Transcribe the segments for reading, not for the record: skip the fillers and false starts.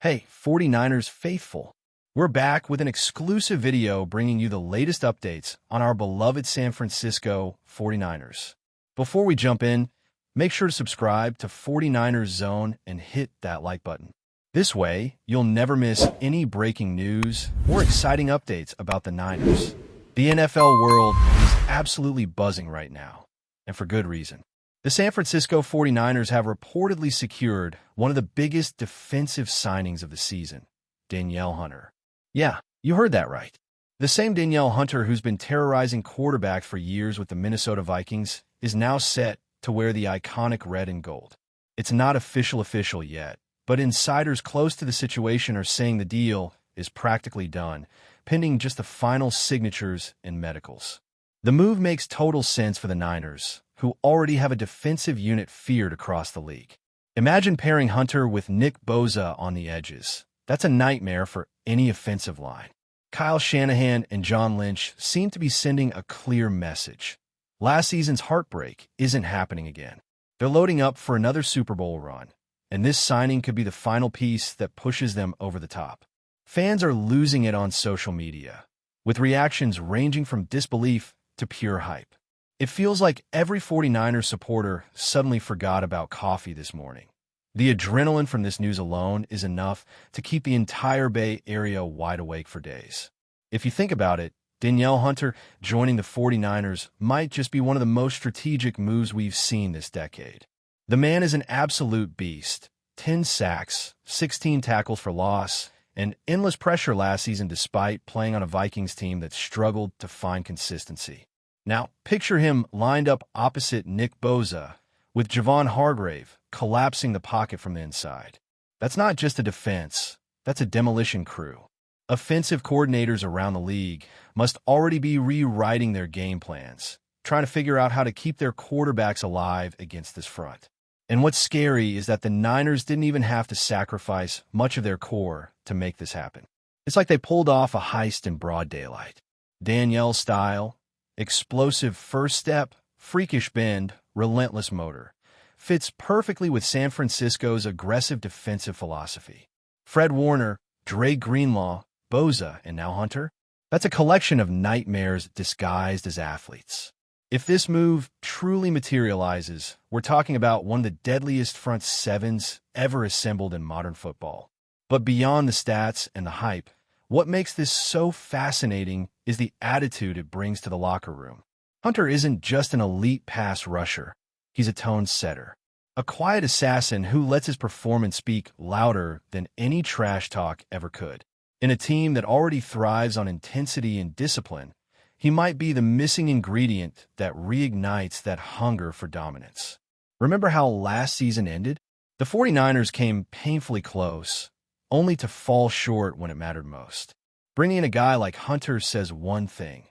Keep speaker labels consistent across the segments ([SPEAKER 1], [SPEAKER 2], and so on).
[SPEAKER 1] Hey, 49ers faithful. We're back with an exclusive video bringing you the latest updates on our beloved San Francisco 49ers. Before we jump in, make sure to subscribe to 49ers Zone and hit that like button. This way, you'll never miss any breaking news or exciting updates about the Niners. The NFL world is absolutely buzzing right now, and for good reason. The San Francisco 49ers have reportedly secured one of the biggest defensive signings of the season, Danielle Hunter. Yeah, you heard that right. The same Danielle Hunter who's been terrorizing quarterbacks for years with the Minnesota Vikings is now set to wear the iconic red and gold. It's not official yet, but insiders close to the situation are saying the deal is practically done, pending just the final signatures and medicals. The move makes total sense for the Niners, who already have a defensive unit feared across the league. Imagine pairing Hunter with Nick Bosa on the edges. That's a nightmare for any offensive line. Kyle Shanahan and John Lynch seem to be sending a clear message. Last season's heartbreak isn't happening again. They're loading up for another Super Bowl run, and this signing could be the final piece that pushes them over the top. Fans are losing it on social media, with reactions ranging from disbelief to pure hype. It feels like every 49ers supporter suddenly forgot about coffee this morning. The adrenaline from this news alone is enough to keep the entire Bay Area wide awake for days. If you think about it, Danielle Hunter joining the 49ers might just be one of the most strategic moves we've seen this decade. The man is an absolute beast. 10 sacks, 16 tackles for loss, and endless pressure last season despite playing on a Vikings team that struggled to find consistency. Now, picture him lined up opposite Nick Bosa, with Javon Hargrave collapsing the pocket from the inside. That's not just a defense, that's a demolition crew. Offensive coordinators around the league must already be rewriting their game plans, trying to figure out how to keep their quarterbacks alive against this front. And what's scary is that the Niners didn't even have to sacrifice much of their core to make this happen. It's like they pulled off a heist in broad daylight. Danielle style, explosive first step, freakish bend, relentless motor. Fits perfectly with San Francisco's aggressive defensive philosophy. Fred Warner, Dre Greenlaw, Bosa, and now Hunter? That's a collection of nightmares disguised as athletes. If this move truly materializes, we're talking about one of the deadliest front sevens ever assembled in modern football. But beyond the stats and the hype, what makes this so fascinating is the attitude it brings to the locker room. Hunter isn't just an elite pass rusher. He's a tone setter. A quiet assassin who lets his performance speak louder than any trash talk ever could. In a team that already thrives on intensity and discipline, he might be the missing ingredient that reignites that hunger for dominance. Remember how last season ended? The 49ers came painfully close, only to fall short when it mattered most. Bringing in a guy like Hunter says one thing.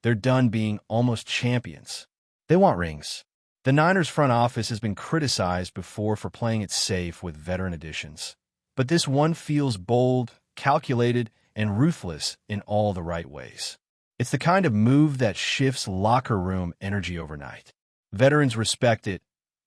[SPEAKER 1] They're done being almost champions. They want rings. The Niners front office has been criticized before for playing it safe with veteran additions. But this one feels bold, calculated, and ruthless in all the right ways. It's the kind of move that shifts locker room energy overnight. Veterans respect it,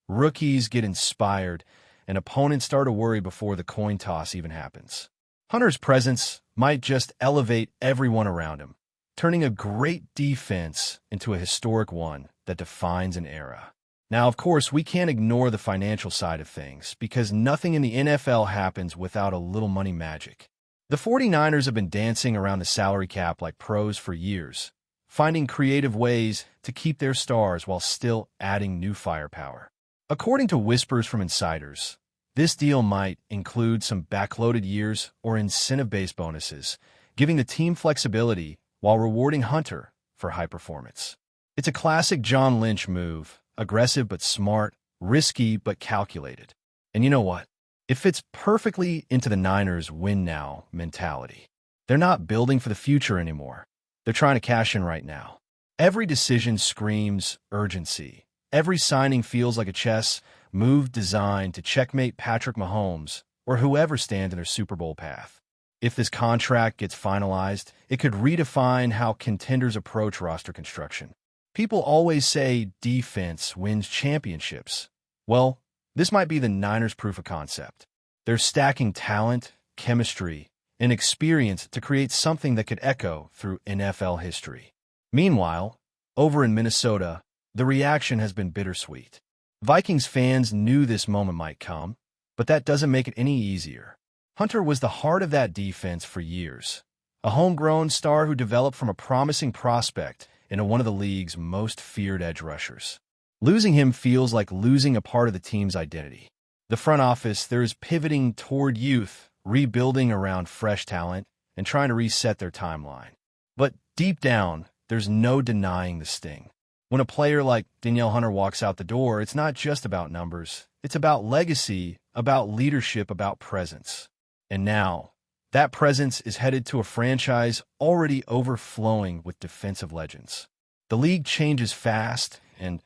[SPEAKER 1] rookies get inspired, and opponents start to worry before the coin toss even happens. Hunter's presence might just elevate everyone around him, turning a great defense into a historic one that defines an era. Now, of course, we can't ignore the financial side of things because nothing in the NFL happens without a little money magic. The 49ers have been dancing around the salary cap like pros for years, finding creative ways to keep their stars while still adding new firepower. According to whispers from insiders, this deal might include some backloaded years or incentive-based bonuses, giving the team flexibility while rewarding Hunter for high performance. It's a classic John Lynch move, aggressive but smart, risky but calculated. And you know what? It fits perfectly into the Niners' win-now mentality. They're not building for the future anymore. They're trying to cash in right now. Every decision screams urgency. Every signing feels like a chess move designed to checkmate Patrick Mahomes or whoever stands in their Super Bowl path. If this contract gets finalized, it could redefine how contenders approach roster construction. People always say defense wins championships. Well, this might be the Niners' proof of concept. They're stacking talent, chemistry, and experience to create something that could echo through NFL history. Meanwhile, over in Minnesota, the reaction has been bittersweet. Vikings fans knew this moment might come, but that doesn't make it any easier. Hunter was the heart of that defense for years, a homegrown star who developed from a promising prospect into one of the league's most feared edge rushers. Losing him feels like losing a part of the team's identity. The front office there is pivoting toward youth, rebuilding around fresh talent, and trying to reset their timeline. But deep down, there's no denying the sting. When a player like Danielle Hunter walks out the door, it's not just about numbers. It's about legacy, about leadership, about presence. And now, that presence is headed to a franchise already overflowing with defensive legends. The league changes fast, and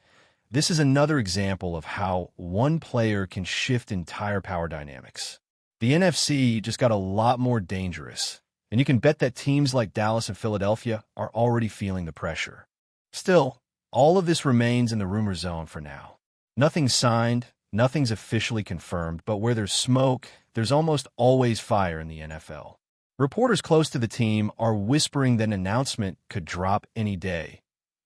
[SPEAKER 1] this is another example of how one player can shift entire power dynamics. The NFC just got a lot more dangerous, and you can bet that teams like Dallas and Philadelphia are already feeling the pressure. Still, all of this remains in the rumor zone for now. Nothing's signed, nothing's officially confirmed, but where there's smoke, there's almost always fire in the NFL. Reporters close to the team are whispering that an announcement could drop any day,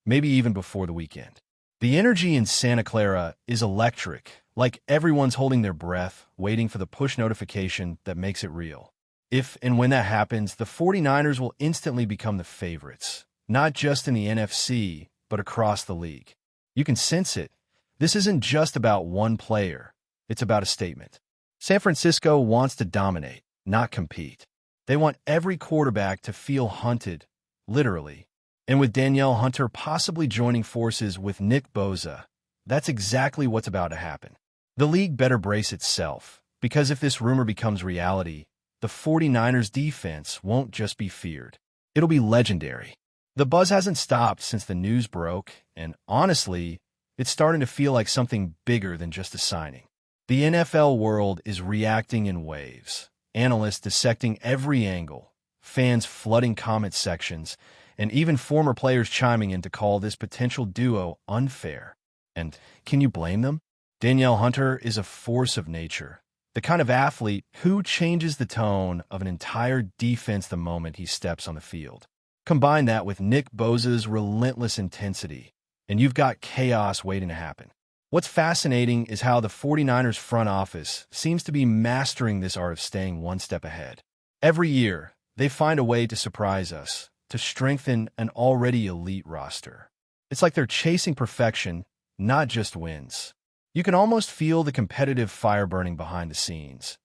[SPEAKER 1] maybe even before the weekend. The energy in Santa Clara is electric, like everyone's holding their breath, waiting for the push notification that makes it real. If and when that happens, the 49ers will instantly become the favorites, not just in the NFC, but across the league. You can sense it. This isn't just about one player. It's about a statement. San Francisco wants to dominate, not compete. They want every quarterback to feel hunted, literally. And with Danielle Hunter possibly joining forces with Nick Bosa, that's exactly what's about to happen. The league better brace itself, because if this rumor becomes reality, the 49ers defense won't just be feared. It'll be legendary. The buzz hasn't stopped since the news broke, and honestly, it's starting to feel like something bigger than just a signing. The NFL world is reacting in waves, analysts dissecting every angle, fans flooding comment sections, and even former players chiming in to call this potential duo unfair. And can you blame them? Danielle Hunter is a force of nature, the kind of athlete who changes the tone of an entire defense the moment he steps on the field. Combine that with Nick Bosa's relentless intensity, and you've got chaos waiting to happen. What's fascinating is how the 49ers front office seems to be mastering this art of staying one step ahead. Every year, they find a way to surprise us, to strengthen an already elite roster. It's like they're chasing perfection, not just wins. You can almost feel the competitive fire burning behind the scenes,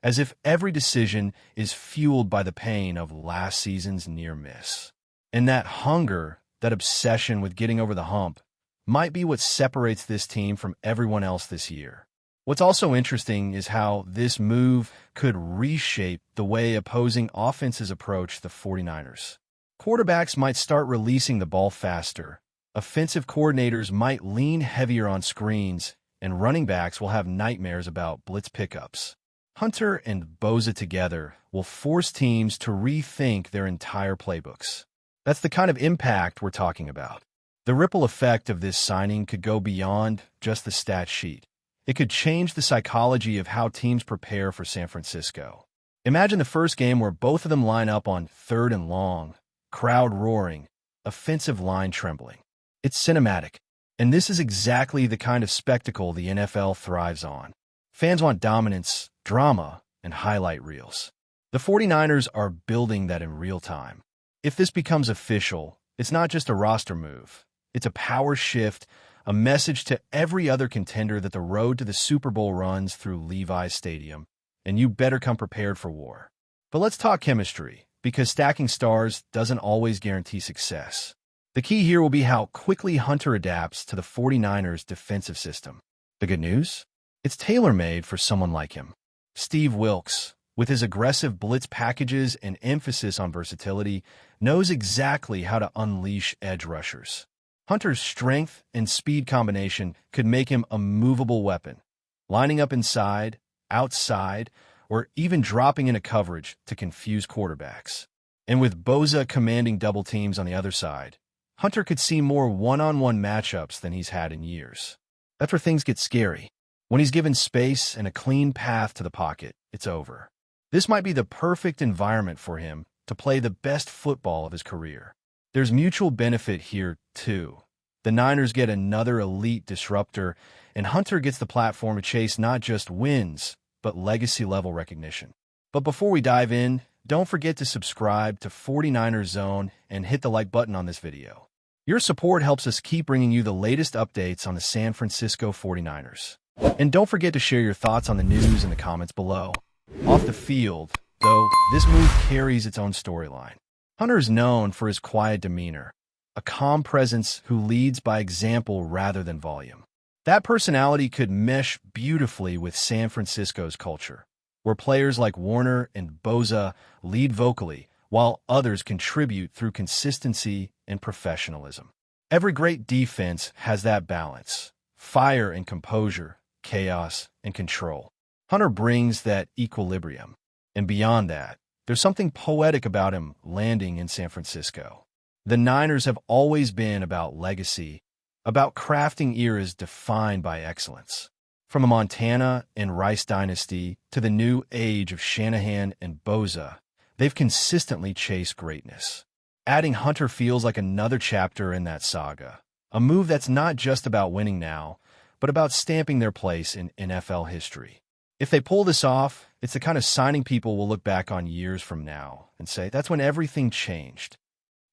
[SPEAKER 1] as if every decision is fueled by the pain of last season's near miss. And that hunger, that obsession with getting over the hump, might be what separates this team from everyone else this year. What's also interesting is how this move could reshape the way opposing offenses approach the 49ers. Quarterbacks might start releasing the ball faster, offensive coordinators might lean heavier on screens, and running backs will have nightmares about blitz pickups. Hunter and Bosa together will force teams to rethink their entire playbooks. That's the kind of impact we're talking about. The ripple effect of this signing could go beyond just the stat sheet. It could change the psychology of how teams prepare for San Francisco. Imagine the first game where both of them line up on 3rd and long, crowd roaring, offensive line trembling. It's cinematic, and this is exactly the kind of spectacle the NFL thrives on. Fans want dominance, drama, and highlight reels. The 49ers are building that in real time. If this becomes official, it's not just a roster move. It's a power shift, a message to every other contender that the road to the Super Bowl runs through Levi's Stadium, and you better come prepared for war. But let's talk chemistry, because stacking stars doesn't always guarantee success. The key here will be how quickly Hunter adapts to the 49ers' defensive system. The good news? It's tailor-made for someone like him. Steve Wilks, with his aggressive blitz packages and emphasis on versatility, knows exactly how to unleash edge rushers. Hunter's strength and speed combination could make him a movable weapon, lining up inside, outside, or even dropping into coverage to confuse quarterbacks. And with Bosa commanding double teams on the other side, Hunter could see more one-on-one matchups than he's had in years. That's where things get scary. When he's given space and a clean path to the pocket, it's over. This might be the perfect environment for him to play the best football of his career. There's mutual benefit here, too. The Niners get another elite disruptor, and Hunter gets the platform to chase not just wins, but legacy-level recognition. But before we dive in, don't forget to subscribe to 49ers Zone and hit the like button on this video. Your support helps us keep bringing you the latest updates on the San Francisco 49ers. And don't forget to share your thoughts on the news in the comments below. Off the field, though, this move carries its own storyline. Hunter is known for his quiet demeanor, a calm presence who leads by example rather than volume. That personality could mesh beautifully with San Francisco's culture, where players like Warner and Bosa lead vocally, while others contribute through consistency and professionalism. Every great defense has that balance: fire and composure, chaos and control. Hunter brings that equilibrium. And beyond that, there's something poetic about him landing in San Francisco. The Niners have always been about legacy, about crafting eras defined by excellence. From a Montana and Rice dynasty to the new age of Shanahan and Bosa, they've consistently chased greatness. Adding Hunter feels like another chapter in that saga, a move that's not just about winning now, but about stamping their place in NFL history. If they pull this off, it's the kind of signing people will look back on years from now and say, that's when everything changed.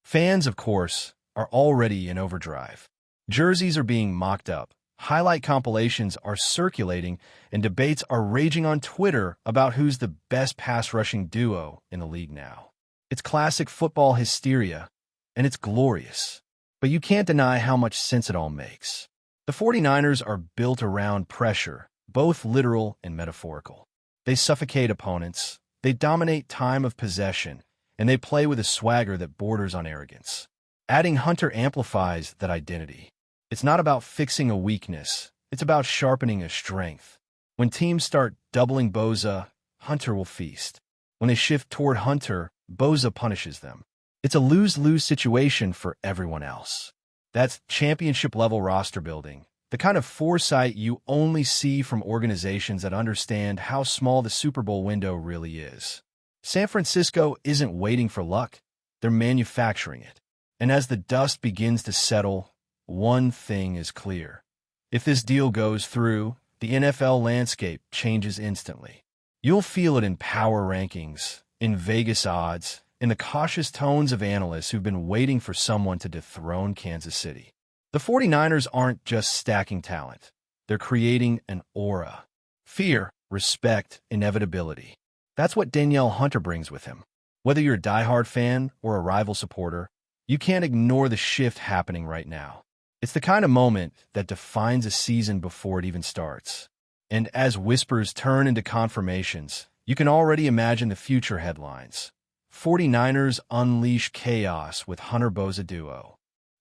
[SPEAKER 1] Fans, of course, are already in overdrive. Jerseys are being mocked up, highlight compilations are circulating, and debates are raging on Twitter about who's the best pass-rushing duo in the league now. It's classic football hysteria, and it's glorious. But you can't deny how much sense it all makes. The 49ers are built around pressure, both literal and metaphorical. They suffocate opponents, they dominate time of possession, and they play with a swagger that borders on arrogance. Adding Hunter amplifies that identity. It's not about fixing a weakness, it's about sharpening a strength. When teams start doubling Bosa, Hunter will feast. When they shift toward Hunter, Bosa punishes them. It's a lose-lose situation for everyone else. That's championship-level roster building, the kind of foresight you only see from organizations that understand how small the Super Bowl window really is. San Francisco isn't waiting for luck, they're manufacturing it. And as the dust begins to settle, one thing is clear. If this deal goes through, the NFL landscape changes instantly. You'll feel it in power rankings, in Vegas odds, in the cautious tones of analysts who've been waiting for someone to dethrone Kansas City. The 49ers aren't just stacking talent. They're creating an aura. Fear, respect, inevitability. That's what Danielle Hunter brings with him. Whether you're a diehard fan or a rival supporter, you can't ignore the shift happening right now. It's the kind of moment that defines a season before it even starts. And as whispers turn into confirmations, you can already imagine the future headlines. 49ers unleash chaos with Hunter Bosa duo.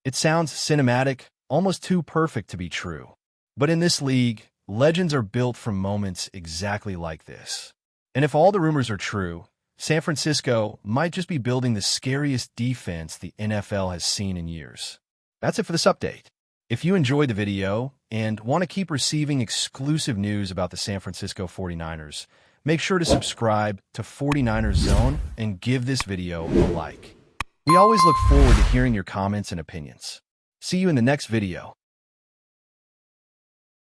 [SPEAKER 1] It sounds cinematic, almost too perfect to be true. But in this league, legends are built from moments exactly like this. And if all the rumors are true, San Francisco might just be building the scariest defense the NFL has seen in years. That's it for this update. If you enjoyed the video and want to keep receiving exclusive news about the San Francisco 49ers, make sure to subscribe to 49ers Zone and give this video a like. We always look forward to hearing your comments and opinions. See you in the next video.